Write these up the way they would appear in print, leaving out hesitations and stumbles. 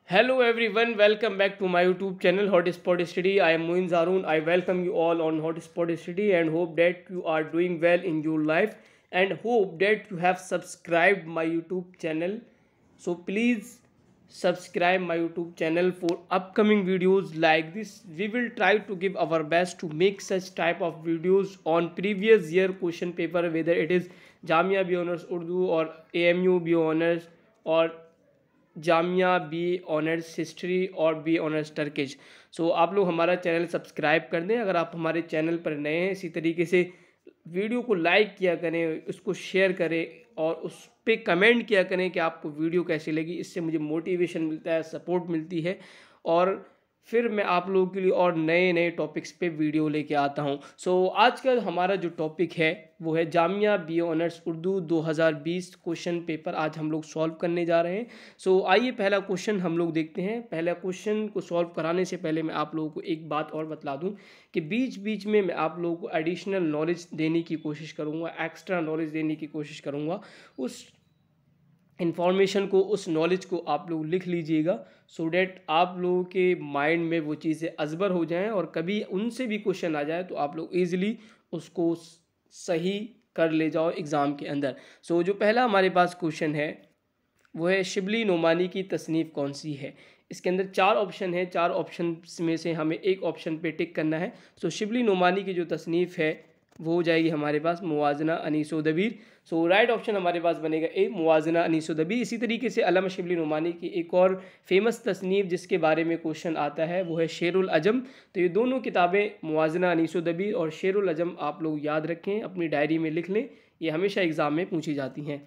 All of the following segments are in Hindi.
Hello everyone, welcome back to my YouTube channel Hotspot Study. I am Muin Zaroon. I welcome you all on Hotspot Study and hope that you are doing well in your life and hope that you have subscribed my YouTube channel. So please subscribe my YouTube channel for upcoming videos like this. We will try to give our best to make such type of videos on previous year question paper, whether it is Jamia B Honors Urdu or AMU B Honors or Jamia B honours history और बी ऑनर्स टर्किश। सो आप लोग हमारा चैनल सब्सक्राइब कर दें। अगर आप हमारे चैनल पर नए हैं, इसी तरीके से वीडियो को लाइक किया करें, उसको शेयर करें और उस पर कमेंट किया करें कि आपको वीडियो कैसी लगी। इससे मुझे मोटिवेशन मिलता है, सपोर्ट मिलती है और फिर मैं आप लोगों के लिए और नए नए टॉपिक्स पे वीडियो लेके आता हूँ। सो आज का हमारा जो टॉपिक है वो है Jamia B honours Urdu 2020 question paper आज हम लोग सॉल्व करने जा रहे हैं। सो आइए पहला क्वेश्चन हम लोग देखते हैं। पहला क्वेश्चन को सॉल्व कराने से पहले मैं आप लोगों को एक बात और बतला दूं कि बीच बीच में मैं आप लोगों को एडिशनल नॉलेज देने की कोशिश करूँगा, एक्स्ट्रा नॉलेज देने की कोशिश करूँगा। उस इन्फॉर्मेशन को, उस नॉलेज को आप लोग लिख लीजिएगा सो डैट आप लोगों के माइंड में वो चीज़ें अजबर हो जाएं और कभी उनसे भी क्वेश्चन आ जाए तो आप लोग ईज़िली उसको सही कर ले जाओ एग्ज़ाम के अंदर। सो जो पहला हमारे पास क्वेश्चन है वो है शिबली नोमानी की तसनीफ़ कौन सी है। इसके अंदर चार ऑप्शन है, चार ऑप्शन में से हमें एक ऑप्शन पे टिक करना है। सो शिबली नोमानी की जो तसनीफ़ है वो हो जाएगी हमारे पास मुवाजना अनीसो दबीर। सो राइट ऑप्शन हमारे पास बनेगा ए, मुवाजना अनीसो दबीर। इसी तरीके से अल्लामा शिबली नोमानी की एक और फेमस तसनीफ़ जिसके बारे में क्वेश्चन आता है वो है शेरुल अजम। तो ये दोनों किताबें मुवाजना अनीसो दबीर और शेरुल अजम आप लोग याद रखें, अपनी डायरी में लिख लें, ये हमेशा एग्ज़ाम में पूछी जाती हैं।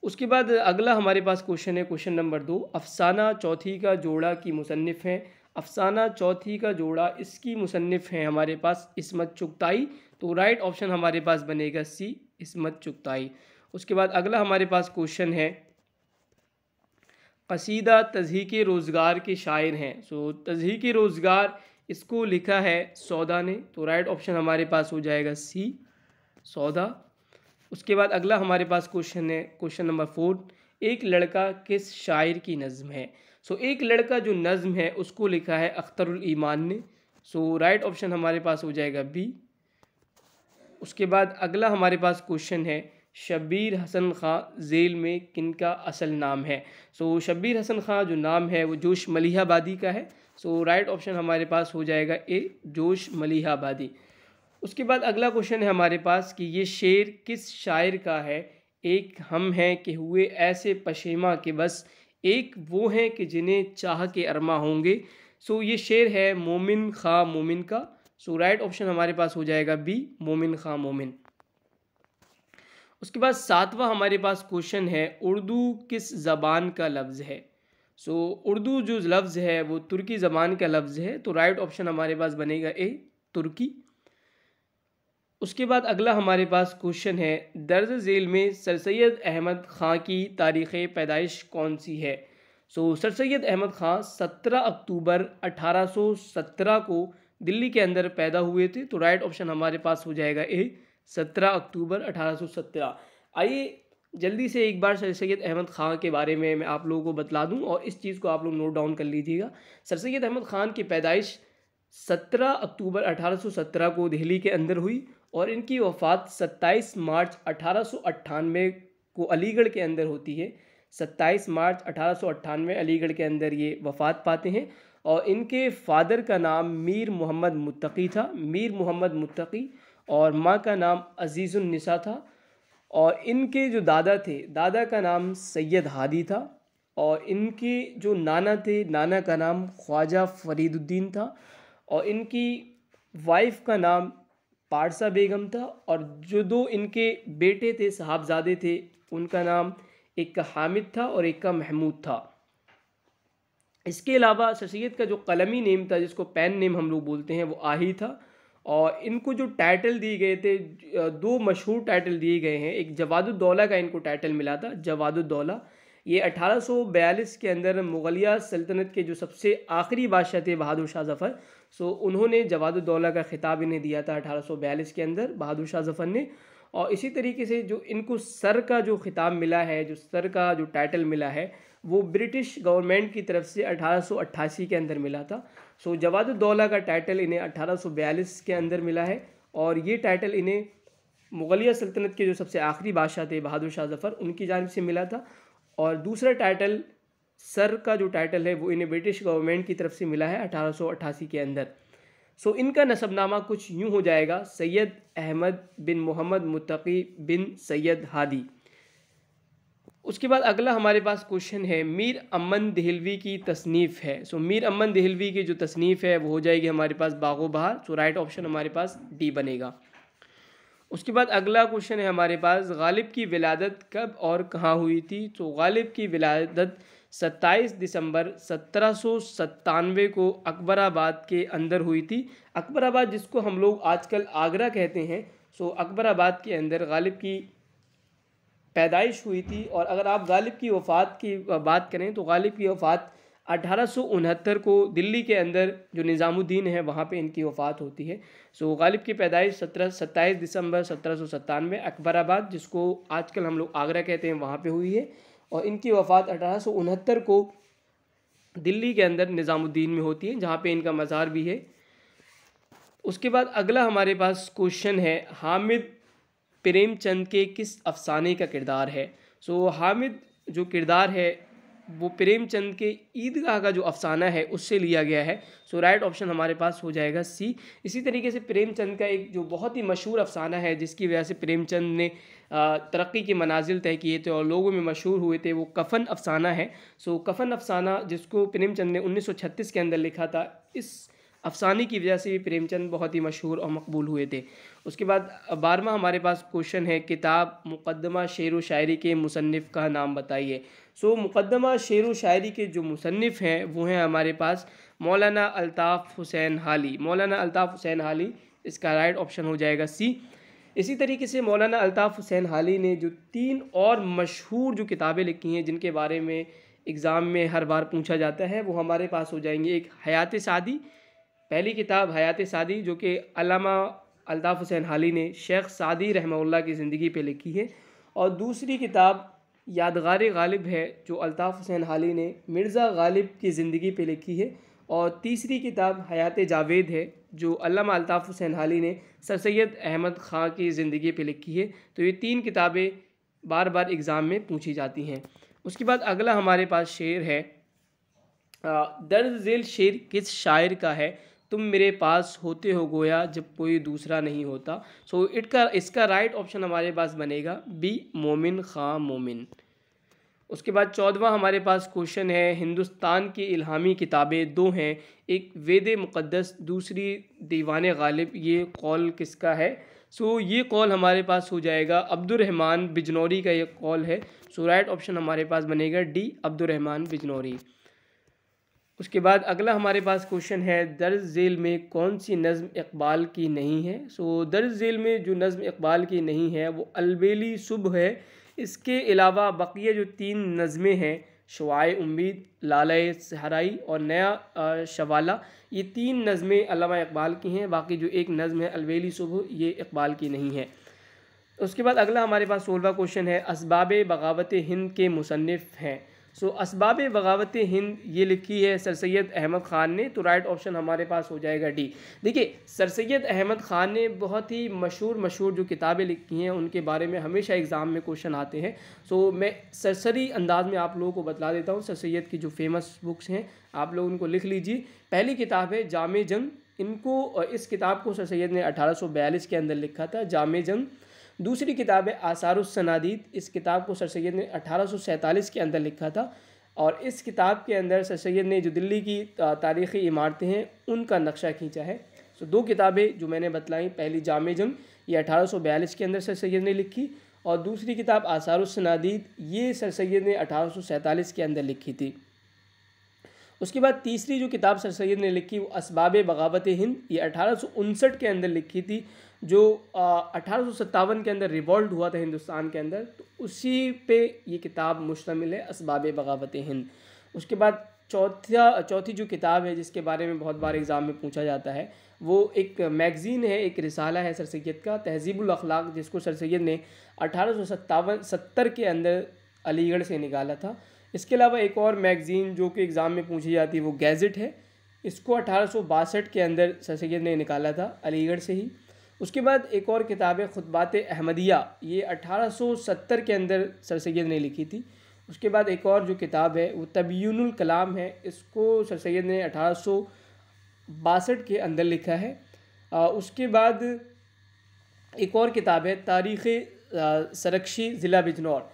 उसके बाद अगला हमारे पास क्वेश्चन है क्वेश्चन नंबर 2, अफसाना चौथी का जोड़ा की मुसन्निफ़ हैं। अफसाना चौथी का जोड़ा इसकी मुसन्निफ़ हैं हमारे पास इस्मत चुगताई। तो राइट ऑप्शन हमारे पास बनेगा सी, इस्मत चुगताई। उसके बाद अगला हमारे पास क्वेश्चन है कसीदा तज़हीक रोज़गार के शायर हैं। सो तज़हीक रोज़गार इसको लिखा है सौदा ने। तो राइट ऑप्शन हमारे पास हो जाएगा सी, सौदा। उसके बाद अगला हमारे पास क्वेश्चन है क्वेश्चन नंबर 4, एक लड़का किस शायर की नज़म है। सो एक लड़का जो नज़म है उसको लिखा है अख्तरुल ईमान ने। सो राइट ऑप्शन हमारे पास हो जाएगा बी। उसके बाद अगला हमारे पास क्वेश्चन है शब्बीर हसन ख़ां ज़ेल में किनका असल नाम है। सो शब्बीर हसन ख़ां जो नाम है वो जोश मलिहाबादी का है। सो राइट ऑप्शन हमारे पास हो जाएगा ए, जोश मलिहाबादी। उसके बाद अगला क्वेश्चन है हमारे पास कि ये शेर किस शायर का है। एक हम हैं कि हुए ऐसे पशेमा के बस एक वो हैं कि जिन्हें चाह के अरमा होंगे। सो ये शेर है मोमिन ख़ां मोमिन का। सो राइट ऑप्शन हमारे पास हो जाएगा बी, मोमिन ख़ां मोमिन। उसके बाद सातवां हमारे पास क्वेश्चन है उर्दू किस ज़बान का लफ्ज़ है। सो उर्दू जो लफ्ज़ है वो तुर्की ज़बान का लफ्ज़ है। तो राइट ऑप्शन हमारे पास बनेगा ए, तुर्की। उसके बाद अगला हमारे पास क्वेश्चन है दर्ज झेल में सर सैयद अहमद ख़ां की तारीख़ पैदाइश कौन सी है। सो सर सैयद अहमद ख़ां 17 अक्टूबर 1817 को दिल्ली के अंदर पैदा हुए थे। तो राइट ऑप्शन हमारे पास हो जाएगा ए, 17 अक्टूबर 1817। आइए जल्दी से एक बार सर सैयद अहमद ख़ां के बारे में मैं आप लोगों को बतला दूं और इस चीज़ को आप लोग नोट डाउन कर लीजिएगा। सर सैयद अहमद ख़ान की पैदाइश 17 अक्टूबर 1817 को दिल्ली के अंदर हुई और इनकी वफ़ात 27 मार्च 1898 को अलीगढ़ के अंदर होती है। 27 मार्च 1898 अलीगढ़ के अंदर ये वफ़ात पाते हैं और इनके फ़ादर का नाम मीर मोहम्मद मुत्तकी था, मीर मोहम्मद मुत्तकी, और माँ का नाम अज़ीज़ुन्निसा था। और इनके जो दादा थे, दादा का नाम सैयद हादी था और इनके जो नाना थे, नाना का नाम ख्वाजा फरीदुद्दीन था और इनकी वाइफ का नाम पारसा बेगम था। और जो दो इनके बेटे थे, साहबजादे थे, उनका नाम एक का हामिद था और एक का महमूद था। इसके अलावा सर सैयद का जो कलमी नेम था, जिसको पेन नेम हम लोग बोलते हैं, वो आही था। और इनको जो टाइटल दिए गए थे, दो मशहूर टाइटल दिए गए हैं। एक जवादुद्दौला का इनको टाइटल मिला था, जवादुद्दौला। ये 1842 के अंदर मुगलिया सल्तनत के जो सबसे आखिरी बादशाह थे बहादुर शाह ज़फ़र, सो उन्होंने जवादुद्दौला का ख़िताब इन्हें दिया था 1842 के अंदर बहादुर शाह ज़फ़र ने। और इसी तरीके से जो इनको सर का जो ख़िताब मिला है, जो सर का जो टाइटल मिला है, वो ब्रिटिश गवर्नमेंट की तरफ से 1888 के अंदर मिला था। सो जवादुद्दौला का टाइटल इन्हें 1842 के अंदर मिला है, और ये टाइटल इन्हें मुगलिया सल्तनत के जो सबसे आखिरी बादशाह थे बहादुर शाह जफ़र, उनकी जानिब से मिला था। और दूसरा टाइटल सर का जो टाइटल है वो इन्हें ब्रिटिश गवर्नमेंट की तरफ से मिला है 1888 के अंदर। सो इनका नसबनामा कुछ यूँ हो जाएगा, सैयद अहमद बिन मोहम्मद मुत्तकी बिन सैयद हादी। उसके बाद अगला हमारे पास क्वेश्चन है, मीर अमन देहलवी की तसनीफ़ है। सो मीर अमन देहलवी की जो तसनीफ़ है वो हो जाएगी हमारे पास बागो बहार। सो राइट ऑप्शन हमारे पास डी बनेगा। उसके बाद अगला क्वेश्चन है हमारे पास, गालिब की विलादत कब और कहाँ हुई थी। तो गालिब की विलादत 27 दिसंबर 1797 को अकबराबाद के अंदर हुई थी। अकबराबाद जिसको हम लोग आजकल आगरा कहते हैं, सो अकबराबाद के अंदर गालिब की पैदाइश हुई थी। और अगर आप गालिब की वफ़ात की बात करें तो गालिब की वफ़ात 1869 को दिल्ली के अंदर जो निज़ामुद्दीन है वहाँ पे इनकी वफ़ात होती है। सो गालिब की पैदाइश 27 दिसंबर 1797 अकबराबाद, जिसको आजकल हम लोग आगरा कहते हैं, वहाँ पे हुई है। और इनकी वफ़ात 1869 को दिल्ली के अंदर निज़ामुद्दीन में होती है, जहाँ पे इनका मज़ार भी है। उसके बाद अगला हमारे पास क्वेश्चन है, हामिद प्रेमचंद के किस अफसाने का किरदार है। सो हामिद जो किरदार है वो प्रेमचंद के ईदगाह का जो अफसाना है उससे लिया गया है। सो राइट ऑप्शन हमारे पास हो जाएगा सी। इसी तरीके से प्रेमचंद का एक जो बहुत ही मशहूर अफसाना है जिसकी वजह से प्रेमचंद ने तरक्की के मनाजिल तय किए थे और लोगों में मशहूर हुए थे, वो कफ़न अफसाना है। सो कफ़न अफसाना जिसको प्रेमचंद ने 1936 के अंदर लिखा था, इस अफसाने की वजह से भी प्रेमचंद बहुत ही मशहूर और मकबूल हुए थे। उसके बाद 12वां हमारे पास क्वेश्चन है, किताब मुक़द्दमा शेर व शायरी के मुसन्निफ़ का नाम बताइए। सो मुक़द्दमा शेर व शायरी के जो मुसन्निफ़ हैं वो हैं हमारे पास मौलाना अल्ताफ़ हुसैन हाली। मौलाना अल्ताफ़ हुसैन हाली, इसका राइट ऑप्शन हो जाएगा सी। इसी तरीके से मौलाना अल्ताफ़ हुसैन हाली ने जो 3 और मशहूर जो किताबें लिखी हैं जिनके बारे में एग्ज़ाम में हर बार पूछा जाता है, वो हमारे पास हो जाएंगी। एक हयात सादी, पहली किताब हयात सादी जो कि अल्लामा अल्ताफ़ हुसैन हाली ने शेख सादी रहमहुल्लाह की ज़िंदगी पे लिखी है। और दूसरी किताब यादगार गालिब है जो अल्ताफ़ हुसैन हाली ने मिर्ज़ा गालिब की ज़िंदगी पे लिखी है। और तीसरी किताब हयात जावेद है जो अल्लामा अल्ताफ़ हुसैन हाली ने सर सैयद अहमद ख़ां की ज़िंदगी पे लिखी है। तो ये 3 किताबें बार बार एग्ज़ाम में पूछी जाती हैं। उसके बाद अगला हमारे पास शेर है, दर्ज झेल शेर किस शायर का है। तुम मेरे पास होते हो गोया जब कोई दूसरा नहीं होता। सो इसका राइट ऑप्शन हमारे पास बनेगा बी, मोमिन ख़ां मोमिन। उसके बाद 14वां हमारे पास क्वेश्चन है, हिंदुस्तान की इल्हामी किताबें 2 हैं, एक वेद मुक़द्दस, दूसरी दीवान गालिब, ये कौल किसका है। सो ये कौल हमारे पास हो जाएगा अब्दुर्रहमान बिजनौरी का, ये कौल है। सो राइट ऑप्शन हमारे पास बनेगा डी, अब्दुर्रहमान बिजनौरी। उसके बाद अगला हमारे पास क्वेश्चन है, दर्ज झेल में कौन सी नज़्म इकबाल की नहीं है। सो दर्ज झेल में जो नज़्म इकबाल की नहीं है वो अलबेली सुबह है। इसके अलावा बकिया जो 3 नज़में हैं, शुआए उम्मीद, लाले सहराई और नया शवाला, ये 3 नज़में अल्लामा इकबाल की हैं। बाकी जो एक नज़्म है अलबेली सुबह, ये इकबाल की नहीं है। उसके बाद अगला हमारे पास 16वां क्वेश्चन है, असबाब बगावत हिंद के मुसन्निफ़ हैं। सो असबाब बगावत हिंद ये लिखी है सर सैयद अहमद ख़ान ने। तो राइट ऑप्शन हमारे पास हो जाएगा डी। देखिए, सर सैयद अहमद ख़ान ने बहुत ही मशहूर जो किताबें लिखी हैं उनके बारे में हमेशा एग्ज़ाम में क्वेश्चन आते हैं। सो मैं सरसरी अंदाज में आप लोगों को बतला देता हूँ। सर सैयद की जो फेमस बुक्स हैं आप लोग उनको लिख लीजिए। पहली किताब है जामे जंग, इनको इस किताब को सर सैयद ने 1842 के अंदर लिखा था, जामे जंग। दूसरी किताब है आसारुस सनादीद, इस किताब को सर सैयद ने 1847 के अंदर लिखा था। और इस किताब के अंदर सर सैयद ने जो दिल्ली की तारीख़ी इमारतें हैं उनका नक्शा खींचा है। सो 2 किताबें जो मैंने बतलाई, पहली जामे जंग ये 1842 के अंदर सर सैयद ने लिखी, और दूसरी किताब आसारुस सनादीद ये सर सैयद ने 1847 के अंदर लिखी थी। उसके बाद तीसरी जो किताब सर सैयद ने लिखी वो असबाब बगावत हिंद, ये 1859 के अंदर लिखी थी, जो 1857 के अंदर रिवॉल्ट हुआ था हिंदुस्तान के अंदर, तो उसी पे ये किताब मुश्तमिल है, असबाब बगावत हिंद। उसके बाद चौथी जो किताब है जिसके बारे में बहुत बार एग्ज़ाम में पूछा जाता है, वो एक मैगज़ीन है, एक रिसाला है सर सैयद का, तहज़ीबुल अखलाक, जिसको सर सैयद ने 1870 के अंदर अलीगढ़ से निकाला था। इसके अलावा एक और मैगज़ीन जो कि एग्ज़ाम में पूछी जाती है वो गैज़ेट है। इसको 1862 के अंदर सर सैयद ने निकाला था, अलीगढ़ से ही। उसके बाद एक और किताब है खुतबात अहमदिया, ये 1870 के अंदर सर सैयद ने लिखी थी। उसके बाद एक और जो किताब है वो तबयीनुल कलाम है, इसको सर सैयद ने 1862 के अंदर लिखा है। उसके बाद एक और किताब है तारीख़ सरकशी ज़िला बिजनौर।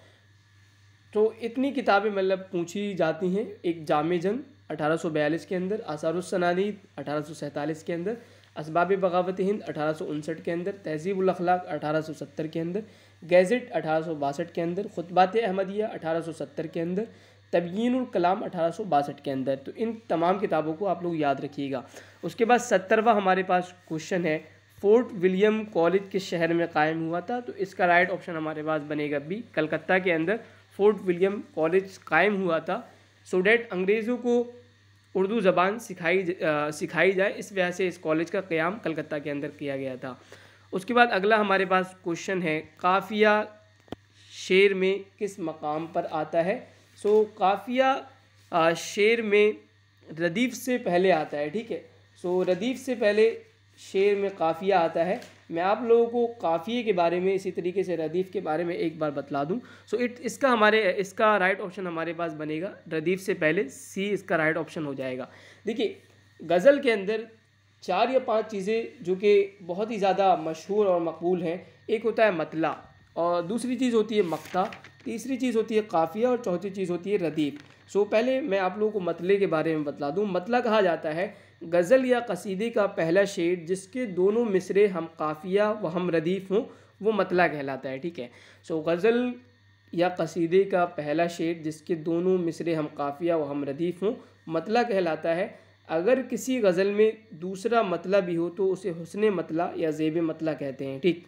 तो इतनी किताबें मतलब पूछी जाती हैं। एक जामे जंग 1842 के अंदर, आसारुस्सनानीद 1847 के अंदर, असबाब बगावत हिंद 1859 के अंदर, तहज़ीबुल अखलाक 1870 के अंदर, गैज़ेट 1862 के अंदर, खुतबात अहमदिया 1870 के अंदर, तबयीनुल कलाम 1862 के अंदर। तो इन तमाम किताबों को आप लोग याद रखिएगा। उसके बाद 70वां हमारे पास क्वेश्चन है, फोर्ट विलियम कॉलेज किस शहर में कायम हुआ था? तो इसका राइट ऑप्शन हमारे पास बनेगा बी, कलकत्ता के अंदर फोर्ट विलियम कॉलेज कायम हुआ था, सो डैट अंग्रेज़ों को उर्दू ज़बान सिखाई जाए, इस वजह से इस कॉलेज का क़याम कलकत्ता के अंदर किया गया था। उसके बाद अगला हमारे पास क्वेश्चन है, काफ़िया शेर में किस मकाम पर आता है? सो काफ़िया शेर में रदीफ़ से पहले आता है, ठीक है। सो रदीफ़ से पहले शेर में काफ़िया आता है। मैं आप लोगों को काफ़िए के बारे में, इसी तरीके से रदीफ़ के बारे में एक बार बतला दूं। सो इसका राइट ऑप्शन हमारे पास बनेगा रदीफ़ से पहले, सी इसका राइट ऑप्शन हो जाएगा। देखिए, गज़ल के अंदर 4 या 5 चीज़ें जो कि बहुत ही ज़्यादा मशहूर और मकबूल हैं। एक होता है मतला, और दूसरी चीज़ होती है मक्ता, तीसरी चीज़ होती है काफ़िया, और चौथी चीज़ होती है रदीफ़। सो पहले मैं आप लोगों को मतले के बारे में बतला दूँ। मतला कहा जाता है गज़ल या कसीदे का पहला शेर जिसके दोनों मिसरे हम काफ़िया व हम रदीफ़ हों, वो मतला कहलाता है, ठीक है। सो गज़ल या कसीदे का पहला शेर जिसके दोनों मिसरे हम काफ़िया व हम रदीफ़ हों, मतला कहलाता है। अगर किसी गज़ल में दूसरा मतला भी हो तो उसे हुस्न मतला या ज़ेब मतला कहते हैं, ठीक।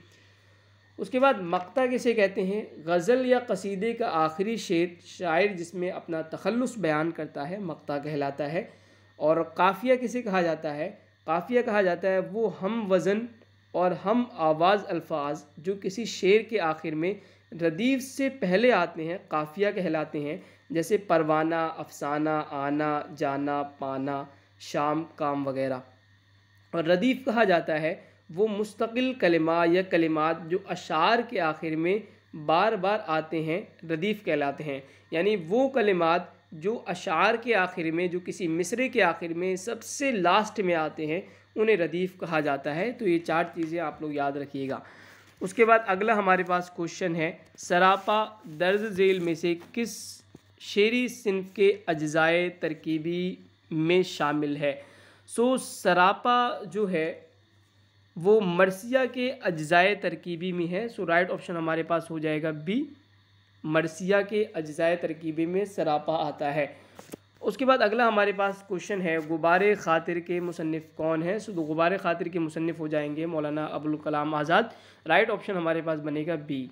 उसके बाद मक्ता किसे कहते हैं? गज़ल या कसीदे का आखिरी शेर शायर जिसमें अपना तखल्लुस बयान करता है, मक्ता कहलाता है। और काफ़िया किसे कहा जाता है? काफ़िया कहा जाता है वो हम वज़न और हम आवाज़ अल्फाज जो किसी शेर के आखिर में रदीफ़ से पहले आते हैं, काफ़िया कहलाते हैं। जैसे परवाना, अफसाना, आना, जाना, पाना, शाम, काम वगैरह। और रदीफ़ कहा जाता है वो मुस्तकिल कलिमा या कलिमात जो अशार के आखिर में बार बार आते हैं, रदीफ़ कहलाते हैं। यानी वो कलिमात जो अशार के आखिर में, जो किसी मिसरे के आखिर में सबसे लास्ट में आते हैं, उन्हें रदीफ़ कहा जाता है। तो ये 4 चीज़ें आप लोग याद रखिएगा। उसके बाद अगला हमारे पास क्वेश्चन है, सरापा दर्ज झेल में से किस शेरी सिन्फ के अज्ज़ाए तरकीबी में शामिल है? सो सरापा जो है वो मरसिया के अज्ज़ाए तरकीबी में है। सो राइट ऑप्शन हमारे पास हो जाएगा बी, मरसिया के अज्ज़ाए तरकीबी में सरापा आता है। उसके बाद अगला हमारे पास क्वेश्चन है, गुबारे ख़ातिर के मुसन्निफ़ कौन है? सो गुबारे ख़ातिर के मुसन्निफ़ हो जाएंगे मौलाना अबुल कलाम आज़ाद। राइट ऑप्शन हमारे पास बनेगा बी।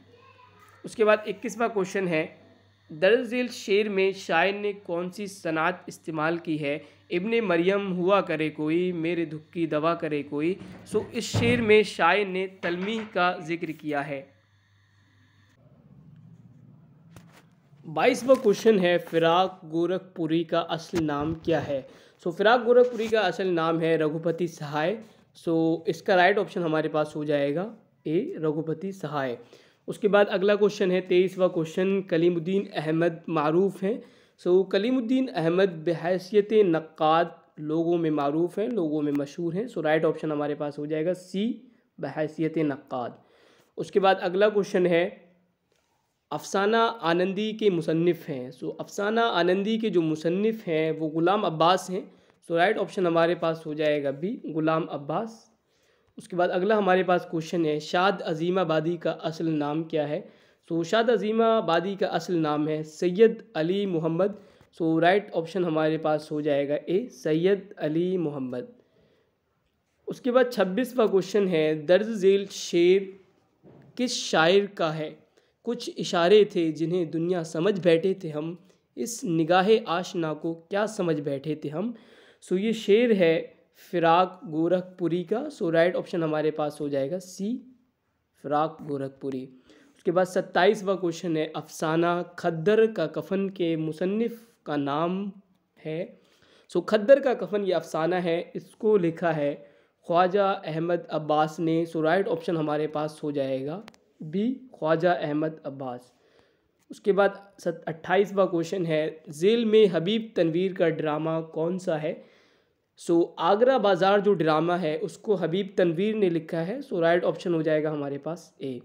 उसके बाद 21वां क्वेश्चन है, दर्ज झेल शेर में शायर ने कौन सी सनात इस्तेमाल की है? इब्ने मरियम हुआ करे कोई, मेरे दुख की दवा करे कोई। सो इस शेर में शायर ने तलमीह का जिक्र किया है। 22वां क्वेश्चन है, फ़िराक गोरखपुरी का असल नाम क्या है? सो फ़िराक गोरखपुरी का असल नाम है रघुपति सहाय। सो इसका राइट ऑप्शन हमारे पास हो जाएगा ए, रघुपति सहाय। उसके बाद अगला क्वेश्चन है 23वां क्वेश्चन, कलीमुद्दीन अहमद मारूफ़ हैं। सो कलीमुद्दीन अहमद बहैसियत नक्काद लोगों में मारूफ़ हैं, लोगों में मशहूर हैं। सो राइट ऑप्शन हमारे पास हो जाएगा सी, बहैसियत नक्काद। उसके बाद अगला क्वेश्चन है, अफ़साना आनंदी के मुसन्निफ़ हैं। सो अफ़साना आनंदी के जो मुसन्निफ़ हैं वो ग़ुलाम अब्बास हैं। सो राइट ऑप्शन हमारे पास हो जाएगा बी, ग़ुलाम अब्बास। उसके बाद अगला हमारे पास क्वेश्चन है, शाद अज़ीमाबादी का असल नाम क्या है? सो शाद अज़ीमाबादी का असल नाम है सैयद अली मोहम्मद। सो राइट ऑप्शन हमारे पास हो जाएगा ए, सैयद अली मोहम्मद। उसके बाद 26वां क्वेश्चन है, दर्ज झेल शेर किस शायर का है? कुछ इशारे थे जिन्हें दुनिया समझ बैठे थे हम, इस निगाहे आशना को क्या समझ बैठे थे हम। सो ये शेर है फ़िराक गोरखपुरी का। सो राइट ऑप्शन हमारे पास हो जाएगा सी, फ़िराक गोरखपुरी। उसके बाद 27वां क्वेश्चन है, अफसाना खद्दर का कफन के मुसन्निफ का नाम है। सो खद्दर का कफन ये अफसाना है, इसको लिखा है ख्वाजा अहमद अब्बास ने। सो राइट ऑप्शन हमारे पास हो जाएगा बी, ख्वाजा अहमद अब्बास। उसके बाद 28वां क्वेश्चन है, जेल में हबीब तनवीर का ड्रामा कौन सा है। सो आगरा बाज़ार जो ड्रामा है उसको हबीब तनवीर ने लिखा है। सो राइट ऑप्शन हो जाएगा हमारे पास ए।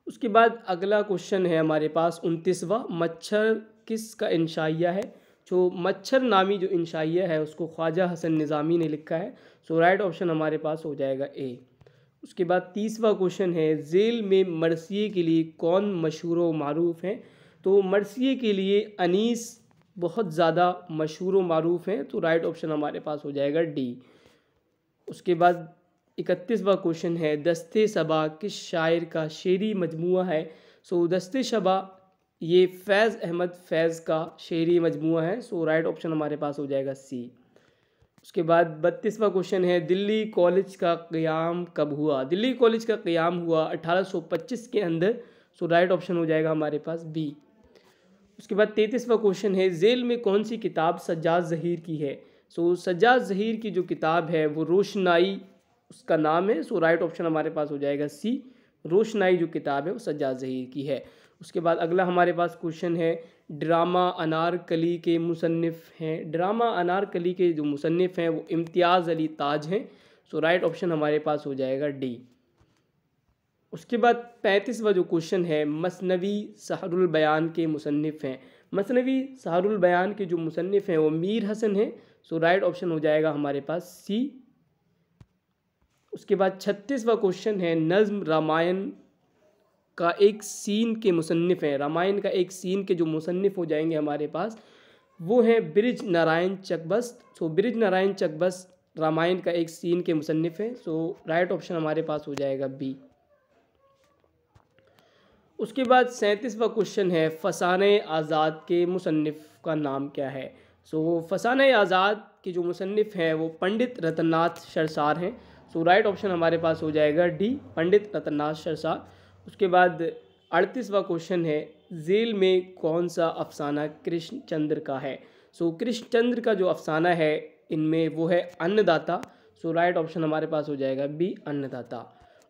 उसके बाद अगला क्वेश्चन है हमारे पास 29वां, मच्छर किसका इंशाइया है। जो मच्छर नामी जो इंशाइया है उसको ख्वाजा हसन निज़ामी ने लिखा है। सो राइट ऑप्शन हमारे पास हो जाएगा ए। उसके बाद 30वां क्वेश्चन है, जेल में मरसिए के लिए कौन मशहूर व मारूफ़ हैं। तो मरसिए के लिए अनीस बहुत ज़्यादा मशहूर व मारूफ़ हैं। तो राइट ऑप्शन हमारे पास हो जाएगा डी। उसके बाद 31वां क्वेश्चन है, दस्ते सबा किस शायर का शेरी मजमुआ है। सो दस्ते शबा ये फैज़ अहमद फैज़ का शेरी मजमुआ है। सो राइट ऑप्शन हमारे पास हो जाएगा सी। उसके बाद 32वां क्वेश्चन है, दिल्ली कॉलेज का क़याम कब हुआ। दिल्ली कॉलेज का क़याम हुआ 1825 के अंदर। सो राइट ऑप्शन हो जाएगा हमारे पास बी। उसके बाद 33वां क्वेश्चन है, जेल में कौन सी किताब सज्जाद ज़हीर की है। सो सज्जाद ज़हीर की जो किताब है वो रोशनाई उसका नाम है। सो राइट ऑप्शन हमारे पास हो जाएगा सी, रोशनाई जो किताब है वो सज्जाद ज़हीर की है। उसके बाद अगला हमारे पास क्वेश्चन है, ड्रामा अनारकली के मुसन्निफ़ हैं। ड्रामा अनारकली के जो मुसन्निफ़ हैं वो इम्तियाज़ अली ताज हैं। सो राइट ऑप्शन हमारे पास हो जाएगा डी। उसके बाद 35वां जो क्वेश्चन है, मसनवी सहरुल बयान के मुसन्निफ़ हैं। मसनवी सहरुल बयान के जो मुसन्निफ़ हैं वो मीर हसन हैं। सो राइट ऑप्शन हो जाएगा हमारे पास सी। उसके बाद 36वां क्वेश्चन है, नज़्म रामायण का एक सीन के मुसन्निफ़ हैं। रामायण का एक सीन के जो मुसन्निफ़ हो जाएंगे हमारे पास वो हैं ब्रिज नारायण चकबस्त। सो ब्रिज नारायण चकबस्त रामायण का एक सीन के मुसन्निफ़ हैं। सो राइट ऑप्शन हमारे पास हो जाएगा बी। उसके बाद 37वां क्वेश्चन है, फ़साने आज़ाद के मुसन्निफ़ का नाम क्या है। सो फ़साने आज़ाद के जो मुसन्निफ़ हैं वो पंडित रतननाथ शरसार हैं। सो राइट ऑप्शन हमारे पास हो जाएगा डी, पंडित रतननाथ शरसार। उसके बाद 38वां क्वेश्चन है, जेल में कौन सा अफसाना कृष्णचंद्र का है। सो कृष्णचंद्र का जो अफसाना है इनमें वो है अन्नदाता। सो राइट ऑप्शन हमारे पास हो जाएगा बी, अन्नदाता।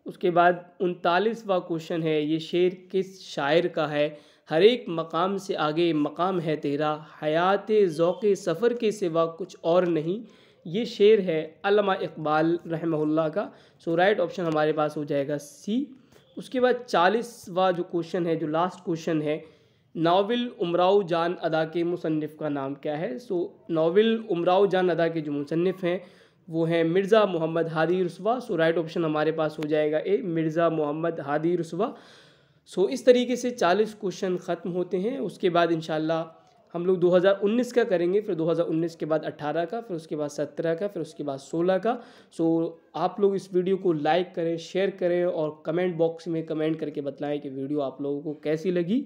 उसके बाद 39वां क्वेश्चन है, ये शेर किस शायर का है। हर एक मकाम से आगे मकाम है तेरा, हयात ज़ौक़े सफ़र के सिवा कुछ और नहीं। ये शेर है अल्लामा इकबाल रहमहुल्लाह का। सो राइट ऑप्शन हमारे पास हो जाएगा सी। उसके बाद 40वां जो क्वेश्चन है, जो लास्ट क्वेश्चन है, नावल उमराव जान अदा के मुसन्निफ़ का नाम क्या है। सो नावल उमराव जान अदा के जो मुसन्निफ़ हैं वो हैं मिर्ज़ा मोहम्मद हादी रुस्वा। सो राइट ऑप्शन हमारे पास हो जाएगा ए, मिर्ज़ा मोहम्मद हादी रुस्वा। सो इस तरीके से 40 क्वेश्चन ख़त्म होते हैं। उसके बाद इंशाल्लाह हम लोग 2019 का करेंगे, फिर 2019 के बाद 18 का, फिर उसके बाद 17 का, फिर उसके बाद 16 का। सो आप लोग इस वीडियो को लाइक करें, शेयर करें और कमेंट बॉक्स में कमेंट करके बतलाएं कि वीडियो आप लोगों को कैसी लगी।